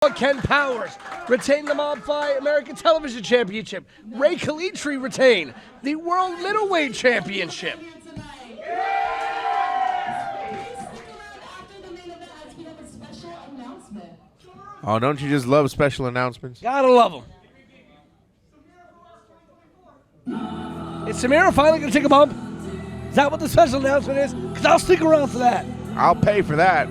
saw Ken Powers retain the Mob Fight American Television Championship. Ray Kalitri retain the World Middleweight Championship. Oh, don't you just love special announcements? Gotta love them. Is Samira finally gonna take a bump? Is that what the special announcement is? Because I'll stick around for that. I'll pay for that.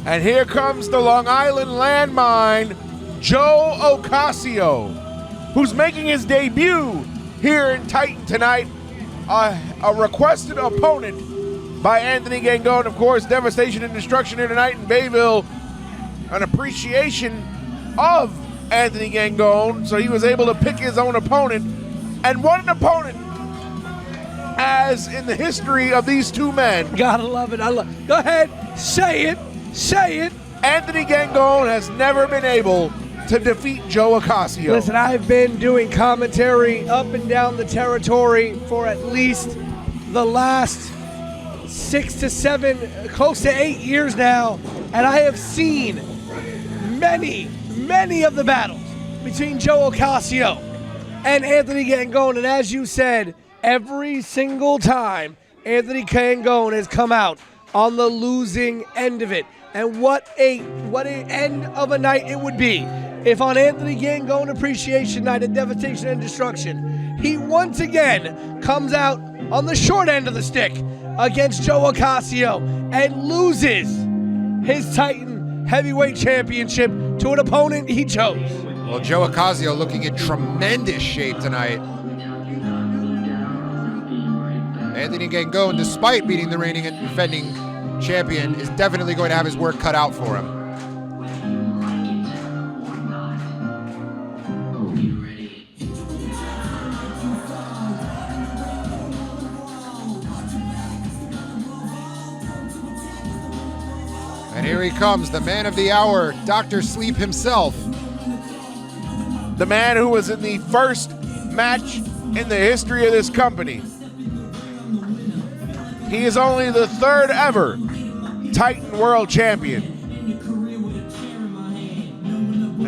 And here comes the Long Island landmine, Joe Ocasio, who's making his debut here in Titan tonight. A requested opponent by Anthony Gangone. Of course, Devastation and Destruction here tonight in Bayville. An appreciation of Anthony Gangone, so he was able to pick his own opponent. And what an opponent, as in the history of these two men. Gotta love it. Go ahead, say it. Say it. Anthony Gangone has never been able to defeat Joe Ocasio. Listen, I've been doing commentary up and down the territory for at least the last 6 to 7, close to 8 years now, and I have seen many of the battles between Joe Ocasio and Anthony Gangone, and as you said, every single time Anthony Gangone has come out on the losing end of it. And what a end of a night it would be if on Anthony Gangone Appreciation Night at Devastation and Destruction, he once again comes out on the short end of the stick against Joe Ocasio and loses his Titan Heavyweight Championship to an opponent he chose. Well, Joe Ocasio looking in tremendous shape tonight. Anthony Gangone, despite beating the reigning and defending champion, is definitely going to have his work cut out for him. And here he comes, the man of the hour, Dr. Sleep himself. The man who was in the first match in the history of this company. He is only the third ever Titan World Champion.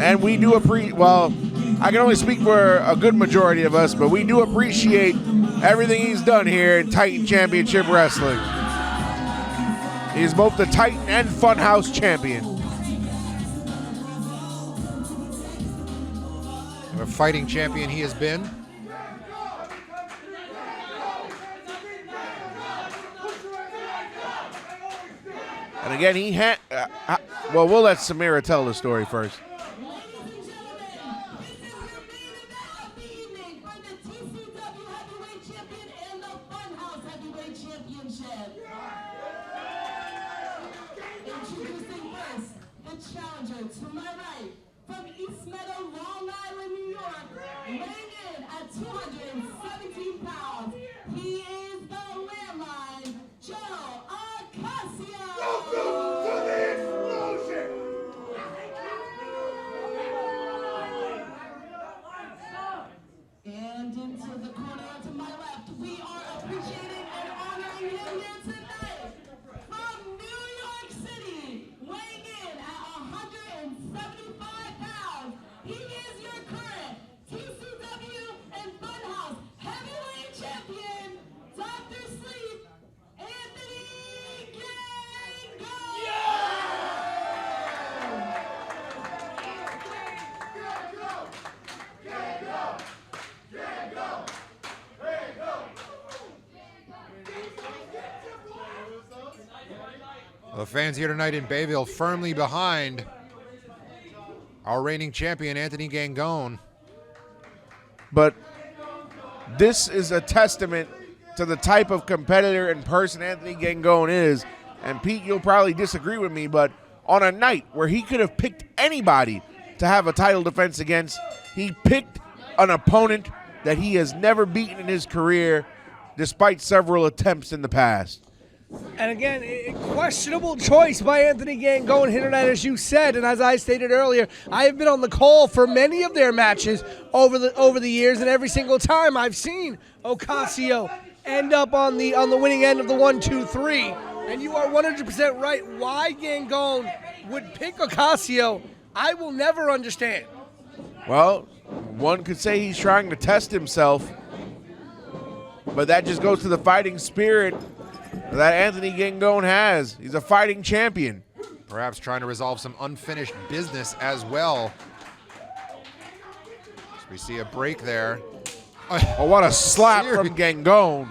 And we do well, I can only speak for a good majority of us, but we do appreciate everything he's done here in Titan Championship Wrestling. He's both the Titan and Funhouse champion. A fighting champion he has been. And again, he had, well, we'll let Samira tell the story first. Introducing first, the challenger to my right, from East Meadow, Long Island, New York, weighing in at 217 pounds, he is the landmine, Joe Ocasio. Welcome to the explosion! And into the corner to my left, we are appreciating and honoring him here tonight. From New York City, weighing in at 175 pounds, he is your current TCW and Funhouse Heavyweight Champion, Dr. Sleep, Anthony Gangone. The fans here tonight in Bayville firmly behind our reigning champion, Anthony Gangone. But this is a testament to the type of competitor and person Anthony Gangone is. And Pete, you'll probably disagree with me, but on a night where he could have picked anybody to have a title defense against, he picked an opponent that he has never beaten in his career despite several attempts in the past. And again, questionable choice by Anthony Gangone hitting that, as you said. And as I stated earlier, I have been on the call for many of their matches over the years, and every single time I've seen Ocasio end up on the winning end of the 1, 2, 3. And you are 100% right. Why Gangone would pick Ocasio, I will never understand. Well, one could say he's trying to test himself, but that just goes to the fighting spirit that Anthony Gangone has. He's a fighting champion. Perhaps trying to resolve some unfinished business as well. So we see a break there. Oh, what a slap from Gangone.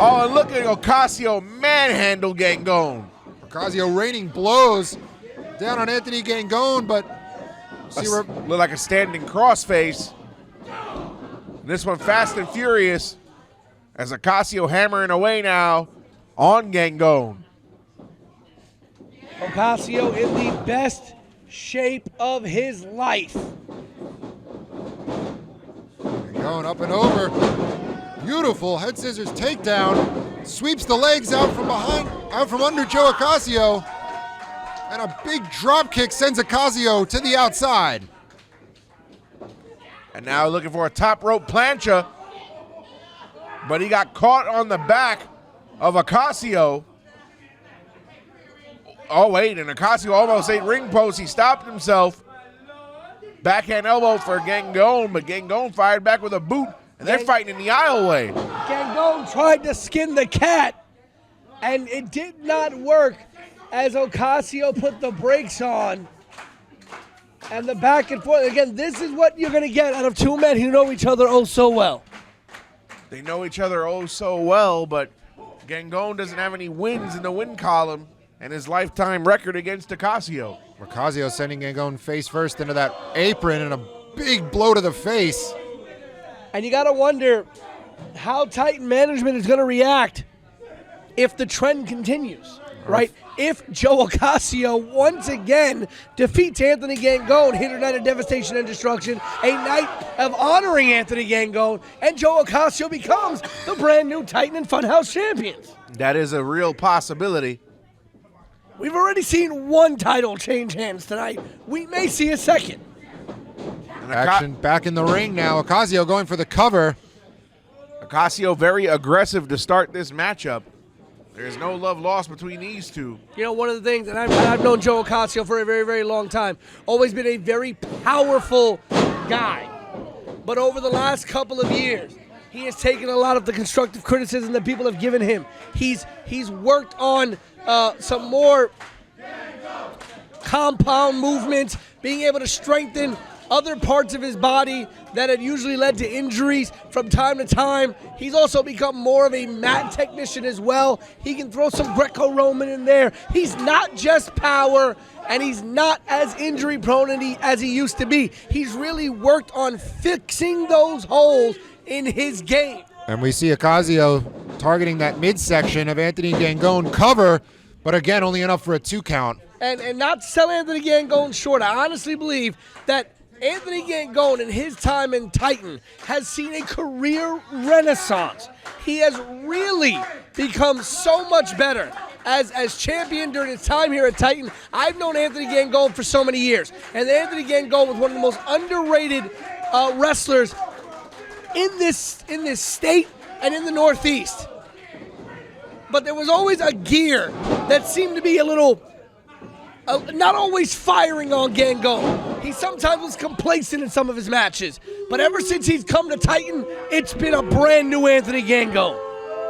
Oh, and look at Ocasio manhandle Gangone. Ocasio raining blows down on Anthony Gangone, but Look like a standing crossface. This one fast and furious as Ocasio hammering away now on Gangone. Ocasio in the best shape of his life. Going up and over. Beautiful head scissors takedown. Sweeps the legs out from behind, out from under Joe Ocasio. And a big drop kick sends Ocasio to the outside. And now looking for a top rope plancha. But he got caught on the back of Ocasio. Oh, wait, and Ocasio almost ate ring post. He stopped himself. Backhand elbow for Gangone, but Gangone fired back with a boot, and they're fighting in the aisleway. Gangone tried to skin the cat, and it did not work as Ocasio put the brakes on. And the back and forth. Again, this is what you're going to get out of two men who know each other oh so well. They know each other oh so well, but Gangone doesn't have any wins in the win column and his lifetime record against Ocasio. Ocasio sending Gangone face first into that apron and a big blow to the face. And you got to wonder how Titan management is going to react if the trend continues, right? If Joe Ocasio once again defeats Anthony Gangone, hit a night of devastation and destruction, a night of honoring Anthony Gangone, and Joe Ocasio becomes the brand new Titan and Funhouse champions. That is a real possibility. We've already seen one title change hands tonight. We may see a second. Action back in the ring now. Ocasio going for the cover. Ocasio very aggressive to start this matchup. There's no love lost between these two. You know, one of the things, and I've known Joe Ocasio for a very, very long time, always been a very powerful guy. But over the last couple of years, he has taken a lot of the constructive criticism that people have given him. He's worked on some more compound movements, being able to strengthen other parts of his body that had usually led to injuries from time to time. He's also become more of a mat technician as well. He can throw some Greco-Roman in there. He's not just power, and he's not as injury prone as he used to be. He's really worked on fixing those holes in his game. And we see Ocasio targeting that midsection of Anthony Gangone cover, but again, only enough for a 2 count. And not to sell Anthony Gangone short, I honestly believe that Anthony Gangone in his time in Titan has seen a career renaissance. He has really become so much better as champion during his time here at Titan. I've known Anthony Gangone for so many years, and Anthony Gangone was one of the most underrated wrestlers in this state and in the Northeast. But there was always a gear that seemed to be a little not always firing on Gangone. He sometimes was complacent in some of his matches. But ever since he's come to Titan, it's been a brand new Anthony Gangone.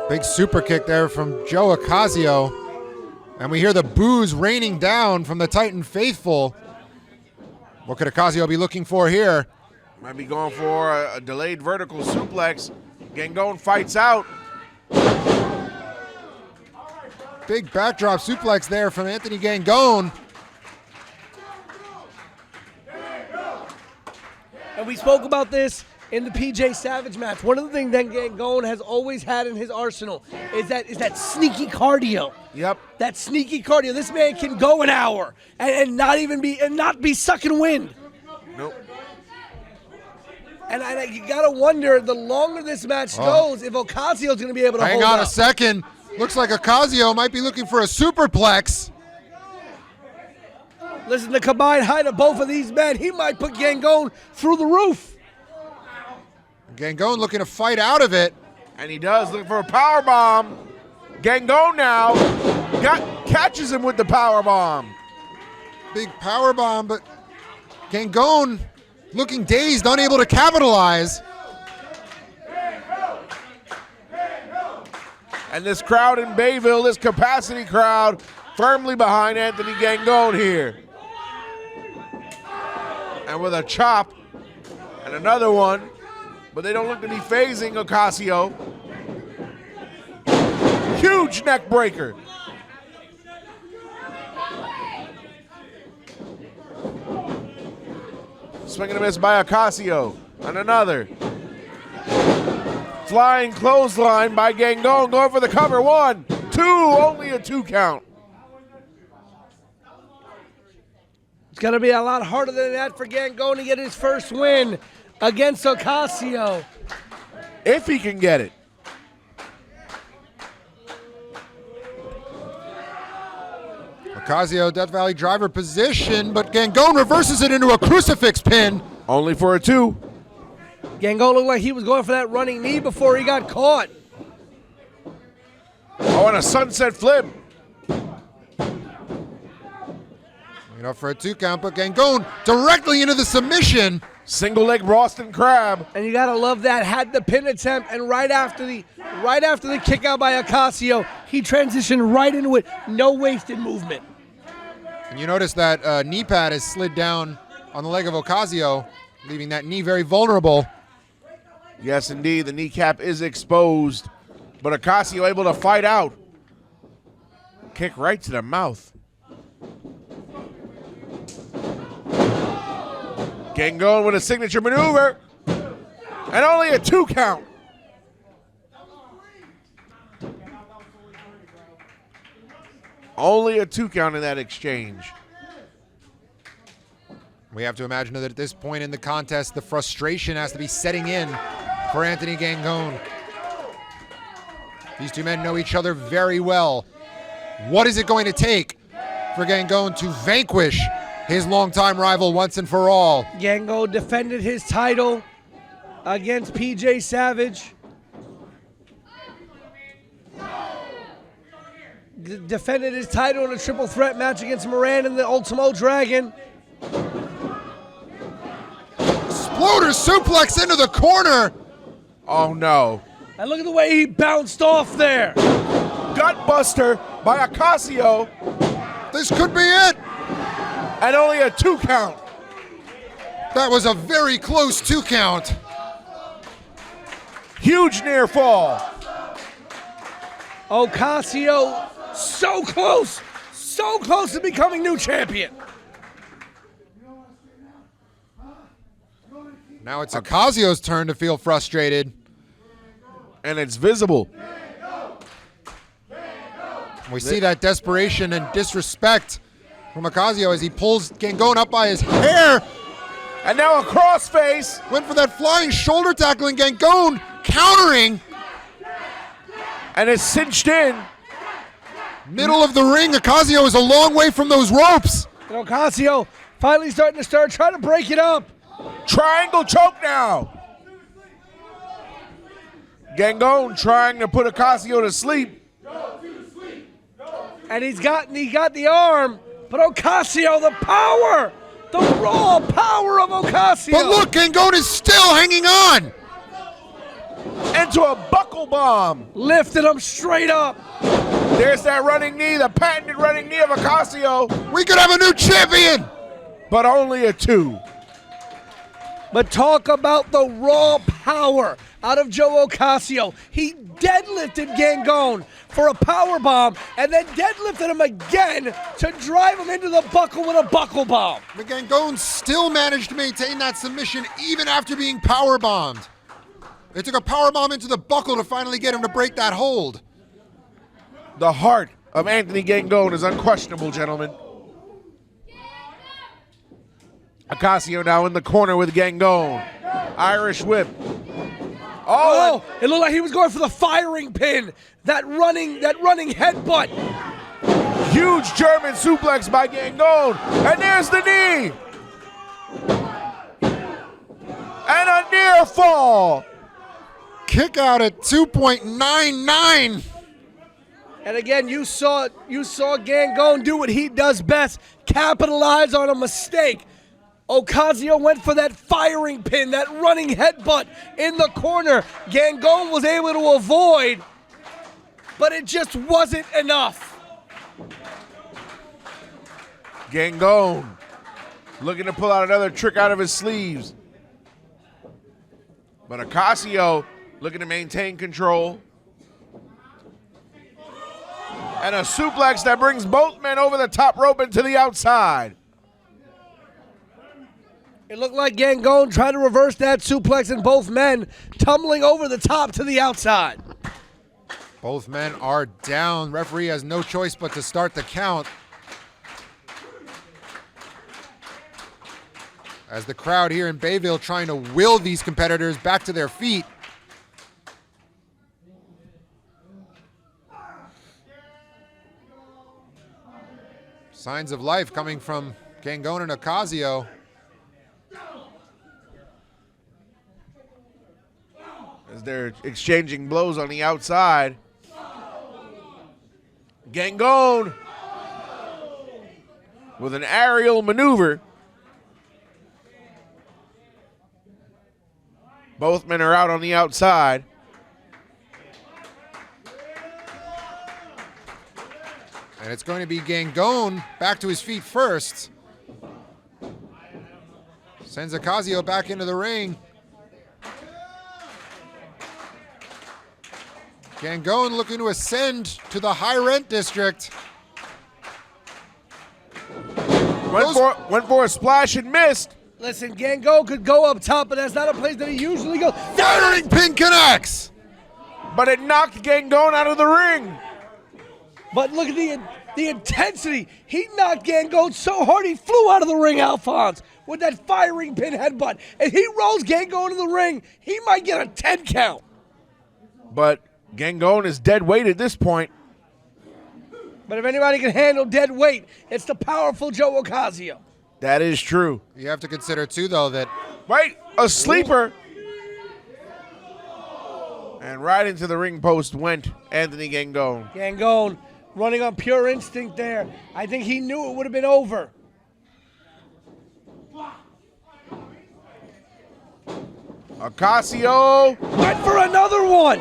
Big super kick there from Joe Ocasio. And we hear the boos raining down from the Titan faithful. What could Ocasio be looking for here? Might be going for a delayed vertical suplex. Gangone fights out. Big backdrop suplex there from Anthony Gangone. And we spoke about this in the PJ Savage match. One of the things that Gangone has always had in his arsenal is that sneaky cardio. Yep. That sneaky cardio. This man can go an hour and not be sucking wind. Nope. And you got to wonder, the longer this match goes, if Ocasio's going to be able to hold up. Hang on a second. Looks like Ocasio might be looking for a superplex. Listen, the combined height of both of these men, he might put Gangone through the roof. Gangone looking to fight out of it. And he does, looking for a power bomb. Gangone now catches him with the power bomb. Big power bomb, but Gangone looking dazed, unable to capitalize. And this crowd in Bayville, this capacity crowd, firmly behind Anthony Gangone here. And with a chop and another one, but they don't look to be phasing Ocasio. Huge neck breaker. Swing and a miss by Ocasio. And another. Flying clothesline by Gangone, going for the cover. 1, 2, only a 2 count. It's going to be a lot harder than that for Gangone to get his first win against Ocasio. If he can get it. Ocasio, Death Valley driver position, but Gangone reverses it into a crucifix pin. Only for a 2. Gangone looked like he was going for that running knee before he got caught. Oh, and a sunset flip. Looking up for a 2 count, but Gangone directly into the submission. Single leg Boston Crab. And you gotta love that. Had the pin attempt, and right after the kick out by Ocasio, he transitioned right into it. No wasted movement. And you notice that knee pad has slid down on the leg of Ocasio, leaving that knee very vulnerable. Yes, indeed, the kneecap is exposed, but Ocasio able to fight out. Kick right to the mouth. Gangone with a signature maneuver, and only a 2 count. Only a 2 count in that exchange. We have to imagine that at this point in the contest, the frustration has to be setting in for Anthony Gangone. These two men know each other very well. What is it going to take for Gangone to vanquish his longtime rival once and for all? Gangone defended his title against PJ Savage. Defended his title in a triple threat match against Moran and the Ultimo Dragon. Exploder suplex into the corner. Oh no. And look at the way he bounced off there. Gutbuster by Ocasio, This could be it. and only a 2 count. That was a very close 2 count. Huge near fall. Ocasio so close to becoming new champion. Now it's Ocasio's turn to feel frustrated. And it's visible. We see that desperation and disrespect from Ocasio as he pulls Gangone up by his hair. And now a crossface. Went for that flying shoulder tackle, and Gangone countering. And it's cinched in. Middle of the ring, Ocasio is a long way from those ropes. And Ocasio finally starting to trying to break it up. Triangle choke now. Gangone trying to put Ocasio to sleep. And he got the arm, but Ocasio, the power, the raw power of Ocasio. But look, Gangone is still hanging on. Into a buckle bomb. Lifted him straight up. There's that running knee, the patented running knee of Ocasio. We could have a new champion. But only a 2. But talk about the raw power out of Joe Ocasio. He deadlifted Gangone for a power bomb and then deadlifted him again to drive him into the buckle with a buckle bomb. But Gangone still managed to maintain that submission even after being power bombed. It took a power bomb into the buckle to finally get him to break that hold. The heart of Anthony Gangone is unquestionable, gentlemen. Ocasio now in the corner with Gangone. Irish whip. Oh, it looked like he was going for the firing pin. That running headbutt. Huge German suplex by Gangone. And there's the knee. And a near fall. Kick out at 2.99. And again, you saw Gangone do what he does best, capitalize on a mistake. Ocasio went for that firing pin, that running headbutt in the corner. Gangone was able to avoid, but it just wasn't enough. Gangone looking to pull out another trick out of his sleeves. But Ocasio looking to maintain control. And a suplex that brings both men over the top rope and to the outside. It looked like Gangone tried to reverse that suplex and both men tumbling over the top to the outside. Both men are down. Referee has no choice but to start the count. As the crowd here in Bayville trying to will these competitors back to their feet. Signs of life coming from Gangone and Ocasio. As they're exchanging blows on the outside. Gangone with an aerial maneuver. Both men are out on the outside. And it's going to be Gangone back to his feet first. Sends Ocasio back into the ring. Gangone looking to ascend to the high rent district. Went for a splash and missed. Listen, Gangone could go up top, but that's not a place that he usually goes. Firing pin connects! But it knocked Gangone out of the ring. But look at the intensity. He knocked Gangone so hard he flew out of the ring, Alphonse, with that firing pin headbutt. If he rolls Gangone in the ring, he might get a 10 count. But Gangone is dead weight at this point. But if anybody can handle dead weight, it's the powerful Joe Ocasio. That is true. You have to consider, too, though, that Right, a sleeper. And right into the ring post went Anthony Gangone. Gangone running on pure instinct there. I think he knew it would have been over. Ocasio Went for another one.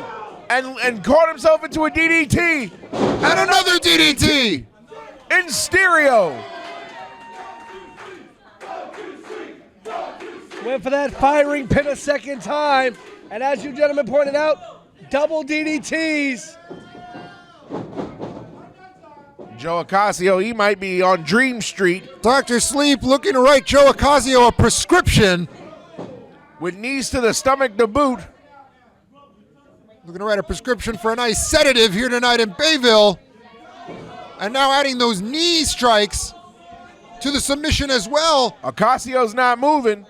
and caught himself into a DDT and another DDT! in stereo. Went for that firing pin a second time. And as you gentlemen pointed out, double DDTs. Joe Ocasio, he might be on Dream Street Dr. Sleep looking to write Joe Ocasio a prescription. with knees to the stomach to boot. Looking to write a prescription for a nice sedative here tonight in Bayville. And now adding those knee strikes to the submission as well. Ocasio's not moving.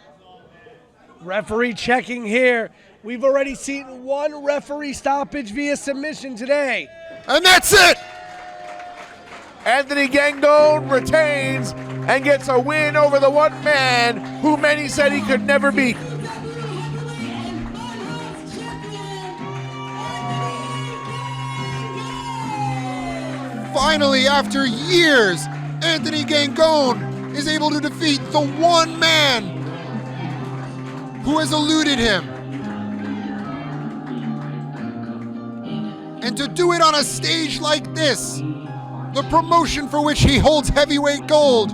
Referee checking here. We've already seen one referee stoppage via submission today. And that's it! Anthony Gangone retains and gets a win over the one man who many said he could never beat. Finally, after years, Anthony Gangone is able to defeat the one man who has eluded him. And to do it on a stage like this, the promotion for which he holds heavyweight gold,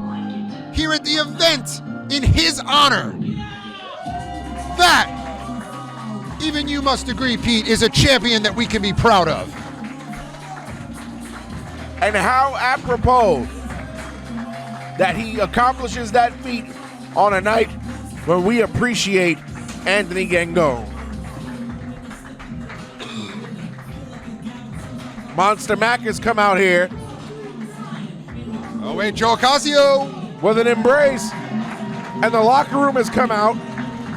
here at the event in his honor. That, even you must agree, Pete, is a champion that we can be proud of. And how apropos that he accomplishes that feat on a night when we appreciate Anthony Gangone. Monster Mac has come out here Oh wait, Joe Ocasio. with an embrace, and the locker room has come out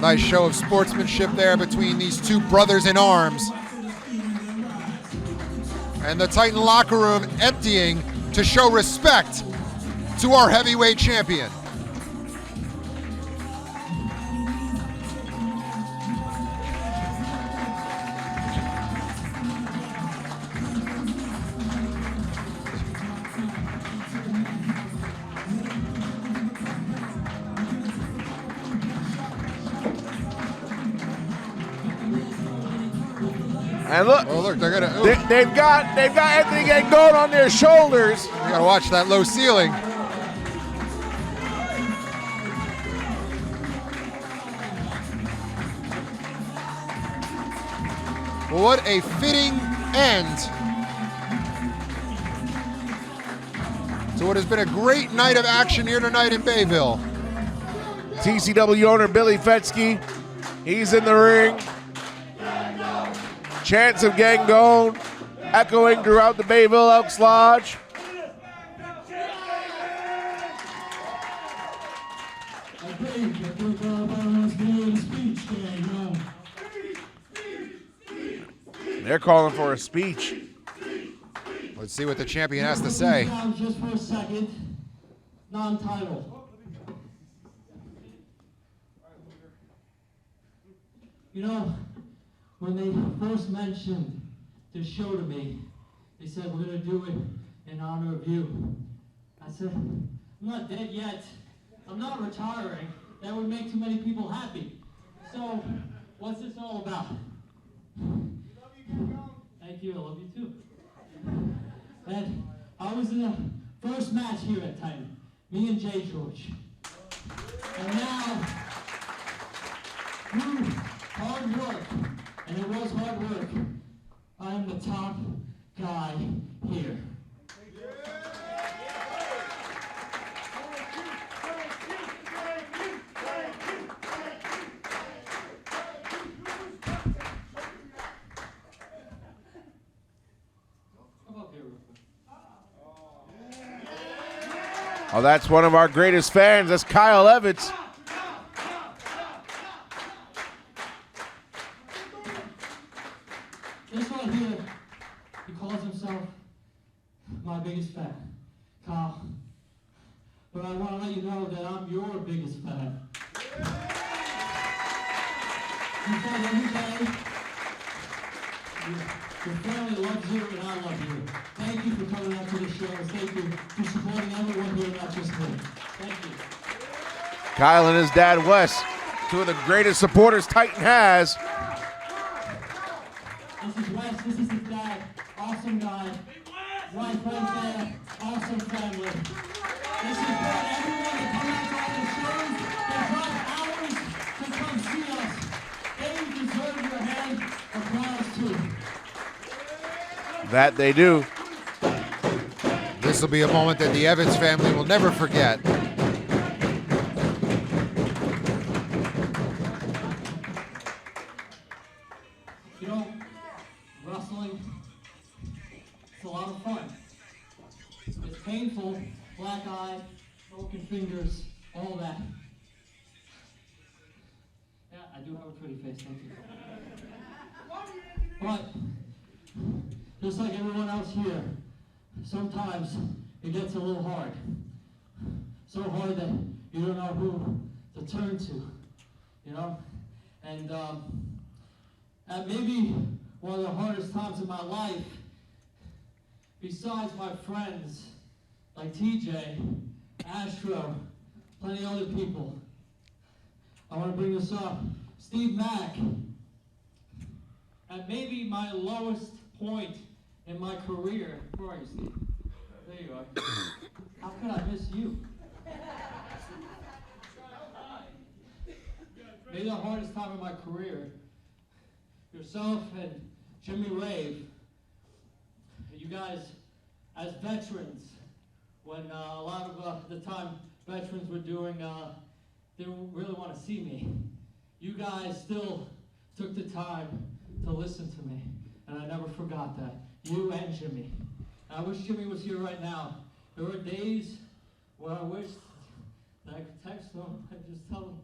Nice show of sportsmanship there between these two brothers in arms. And the Titan locker room emptying to show respect to our heavyweight champion. And look, Oh, look, they're gonna. they've got Anthony Gangone on their shoulders. You gotta watch that low ceiling. Well, what a fitting end to what has been a great night of action here tonight in Bayville. TCW owner Billy Fetsky, he's in the ring. Chants of Gangone echoing throughout the Bayville Elks Lodge. They're calling for a speech. Let's see what the champion has to say. Just for a second, non-title. You know, when they first mentioned this show to me, they said, we're going to do it in honor of you. I said, I'm not dead yet. I'm not retiring. That would make too many people happy. So, what's this all about? Thank you, I love you too. And I was in the first match here at Titan, me and Jay George. And now, through hard work, and it was hard work, I am the top guy here. Oh, that's one of our greatest fans. That's Kyle Evans. This right here, he calls himself my biggest fan, Kyle. But I want to let you know that I'm your biggest fan. You fight every day. Your family loves you and I love you. Thank you for coming out to the show. Thank you for supporting everyone here, not just me. Thank you. Kyle and his dad Wes, two of the greatest supporters Titan has. This is Wes, this is his dad, awesome guy. Wife right there, awesome family. This is for everyone that come out to all the shows. They drive hours to come see us. They deserve your hand of applause too. That they do. This will be a moment that the Evans family will never forget. You know, wrestling, it's a lot of fun. It's painful, black eye, broken fingers, all that. Yeah, I do have a pretty face, thank you. But, just like everyone else here, sometimes it gets a little hard. So hard that you don't know who to turn to, you know? And at maybe one of the hardest times in my life, besides my friends like TJ, Astro, plenty of other people, I want to bring this up. Steve Mack, at maybe my lowest point in my career. Where are you, Steve? There you are. How could I miss you? Maybe the hardest time in my career, yourself and Jimmy Rave, you guys as veterans, when a lot of the time veterans were doing, they didn't really want to see me. You guys still took the time to listen to me, and I never forgot that. You and Jimmy. I wish Jimmy was here right now. There were days where I wished that I could text him and just tell him,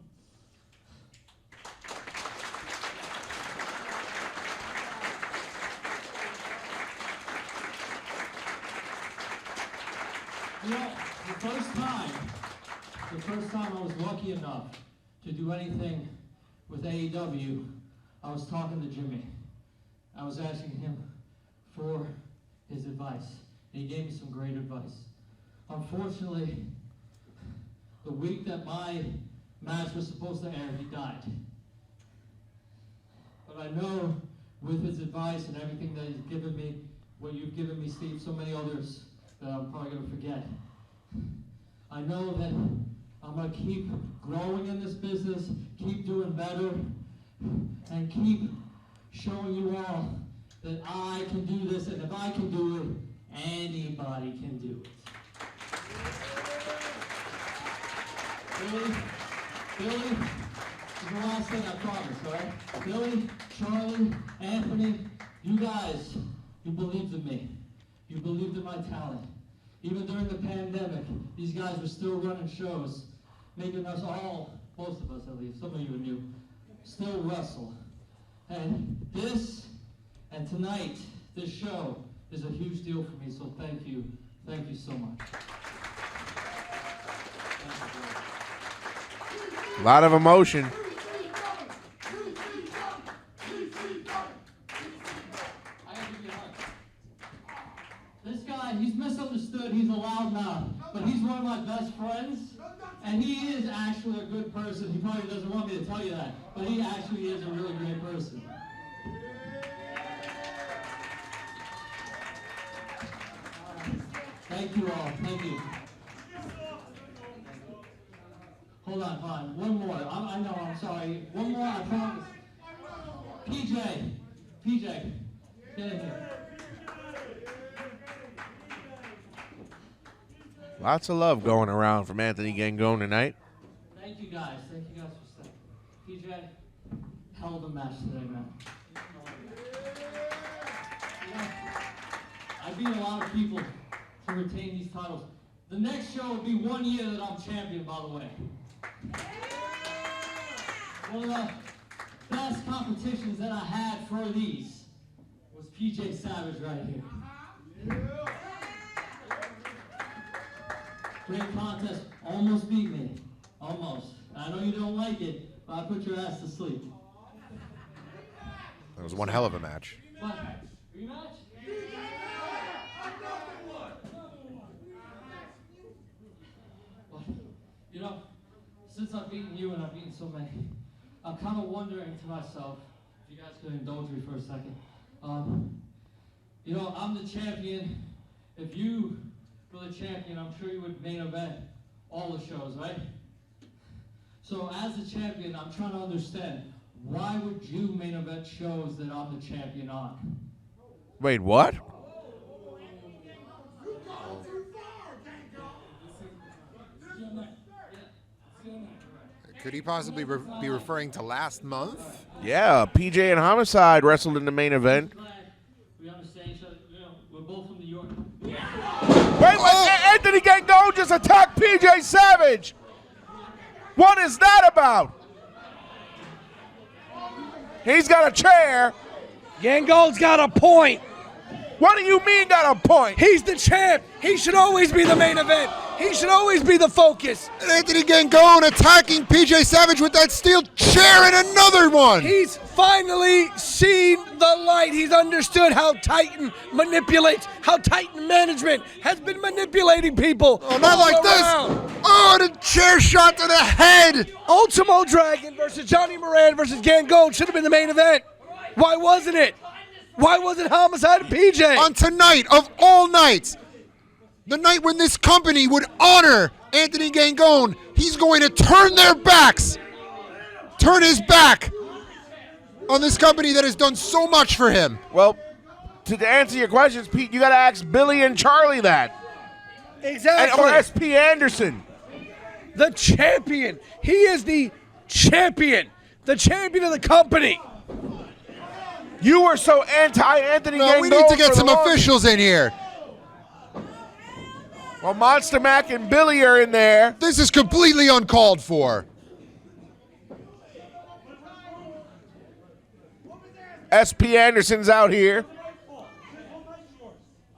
You know, the first time I was lucky enough to do anything with AEW, I was talking to Jimmy. I was asking him for his advice. And he gave me some great advice. Unfortunately, the week that my match was supposed to air, he died. But I know with his advice and everything that he's given me, what you've given me, Steve, so many others that I'm probably going to forget. I know that I'm going to keep growing in this business, keep doing better, and keep showing you all that I can do this, and if I can do it, anybody can do it. Billy, this is the last thing I promise, all right? Billy, Charlie, Anthony, you guys, you believed in me. You believed in my talent. Even during the pandemic, these guys were still running shows, making us all, most of us at least, some of you are new, still wrestle. And this, and tonight, this show is a huge deal for me, so thank you so much. A lot of emotion. This guy, he's misunderstood, he's a loudmouth, but he's one of my best friends, and he is actually a good person. He probably doesn't want me to tell you that, but he actually is a really great person. Thank you all, thank you. Hold on, one more. I know, I'm sorry. One more, I promise. PJ, get in here. Lots of love going around from Anthony Gangone tonight. Thank you guys for staying. PJ, hell of a match today, man. You know, I beat a lot of people to retain these titles. The next show will be 1 year that I'm champion, by the way. One of the best competitions that I had for these was PJ Savage right here. Great contest, almost beat me, almost. I know you don't like it, but I put your ass to sleep. That was one hell of a match. But, rematch? But, you know, since I've beaten you and I've beaten so many, I'm kind of wondering to myself, if you guys could indulge me for a second. You know, I'm the champion. If you were the champion, I'm sure you would main event all the shows, right? So as the champion, I'm trying to understand, why would you main event shows that I'm the champion on? Wait, what? Could he possibly be referring to last month? Yeah, PJ and Homicide wrestled in the main event. We understand each other. You know, we're both from New York. Wait, Anthony Gangone just attacked PJ Savage. What is that about? He's got a chair. Gangone's got a point. What do you mean got a point? He's the champ. He should always be the main event. He should always be the focus. And Anthony Gangone attacking PJ Savage with that steel chair and another one. He's finally seen the light. He's understood how Titan manipulates, how Titan management has been manipulating people. Oh, not like around. this. Oh, the chair shot to the head. Ultimo Dragon versus Johnny Moran versus Gangone should have been the main event. Why wasn't it? Why wasn't Homicide and PJ? On tonight of all nights, the night when this company would honor Anthony Gangone, he's going to turn his back on this company that has done so much for him. Well, to answer your questions, Pete, you got to ask Billy and Charlie that. Exactly. Or SP Anderson. The champion. He is the champion. The champion of the company. You were so anti-Anthony Gangone. We need to get for some the longest. officials in here. Well, Monster Mac and Billy are in there. This is completely uncalled for. SP Anderson's out here.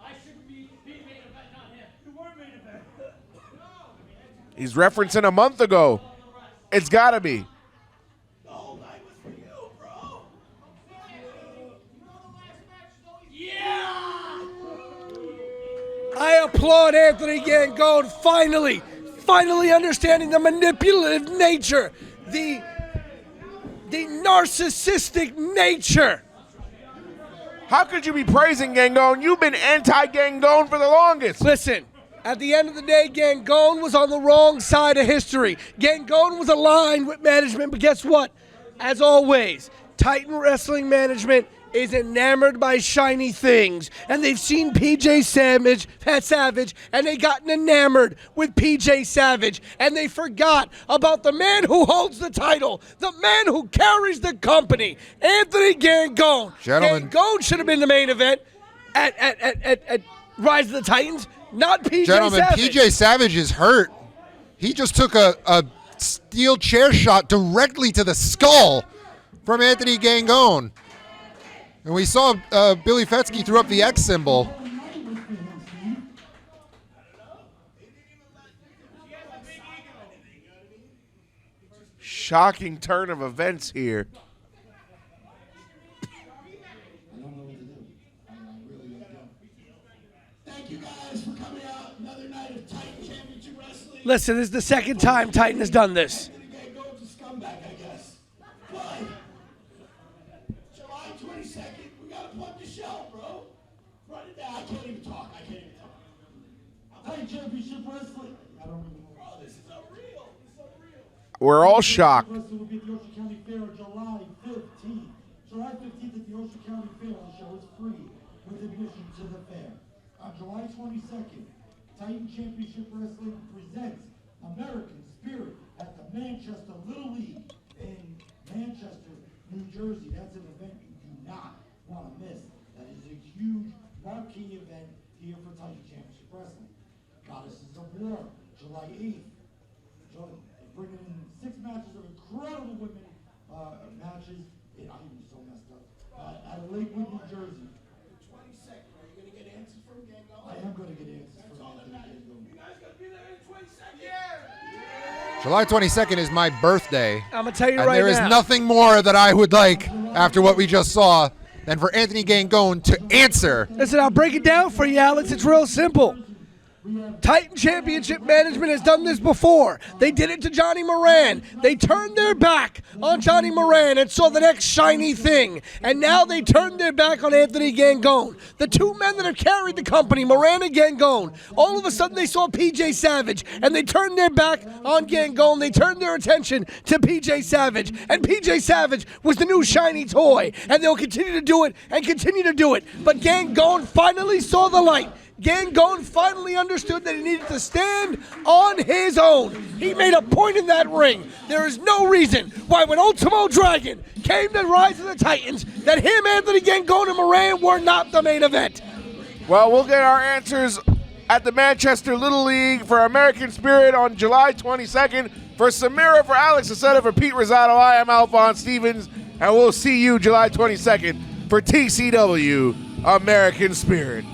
I should be main event, not him. You were main event. He's referencing a month ago. It's got to be. I applaud Anthony Gangone finally understanding the manipulative nature, the narcissistic nature. How could you be praising Gangone? You've been anti-Gangone for the longest. Listen, at the end of the day, Gangone was on the wrong side of history. Gangone was aligned with management, but guess what? As always, Titan Wrestling management is enamored by shiny things, and they've seen PJ Savage, and they gotten enamored with PJ Savage, and they forgot about the man who holds the title, the man who carries the company, Anthony Gangone. Gentlemen. Gangone should have been the main event at Rise of the Titans, not PJ Gentlemen, Savage. PJ Savage is hurt. He just took a steel chair shot directly to the skull from Anthony Gangone. And we saw Billy Fetsky threw up the X symbol. Shocking turn of events here. Thank you guys for coming out. Another night of Titan Championship Wrestling. Listen, this is the second time Titan has done this. Gangone's a scumbag, I guess. But July 22nd, we gotta plug the show, bro. Run it down. I can't even talk. Titan Championship Wrestling. I don't even know. Bro, this is unreal. We're all shocked. Wrestling will be at the Ocean County Fair on July 15th. July 15th at the Ocean County Fair. The show is free with admission to the fair. On July 22nd, Titan Championship Wrestling presents American Spirit at the Manchester Little League in Manchester, New Jersey. That's an event you do not want to miss. That is a huge marquee event here for Titan Championship Wrestling. Goddesses of War, July 8th. Bringing in 6 matches of incredible women matches. I'm so messed up. At Lakewood, New Jersey. 22nd, are you gonna get answers from Gangone? I am going to get answers from Anthony Gangone. You guys gotta be there in 22nd. Yeah. July 22nd is my birthday. I'm going to tell you And right there is now. nothing more that I would like after what we just saw than for Anthony Gangone to answer. Listen, I'll break it down for you, Alex. It's real simple. Titan Championship Management has done this before. They did it to Johnny Moran. They turned their back on Johnny Moran and saw the next shiny thing. And now they turned their back on Anthony Gangone. The two men that have carried the company, Moran and Gangone, all of a sudden they saw PJ Savage and they turned their back on Gangone. They turned their attention to PJ Savage. And PJ Savage was the new shiny toy. And they'll continue to do it and continue to do it. But Gangone finally saw the light. Gangone finally understood that he needed to stand on his own. He made a point in that ring. There is no reason why when Ultimo Dragon came to Rise of the Titans that him, Anthony Gangone, and Moran were not the main event. Well, we'll get our answers at the Manchester Little League for American Spirit on July 22nd. For Samira, for Alex Aceta, for Pete Rosado, I am Alphonse Stevens, and we'll see you July 22nd for TCW American Spirit.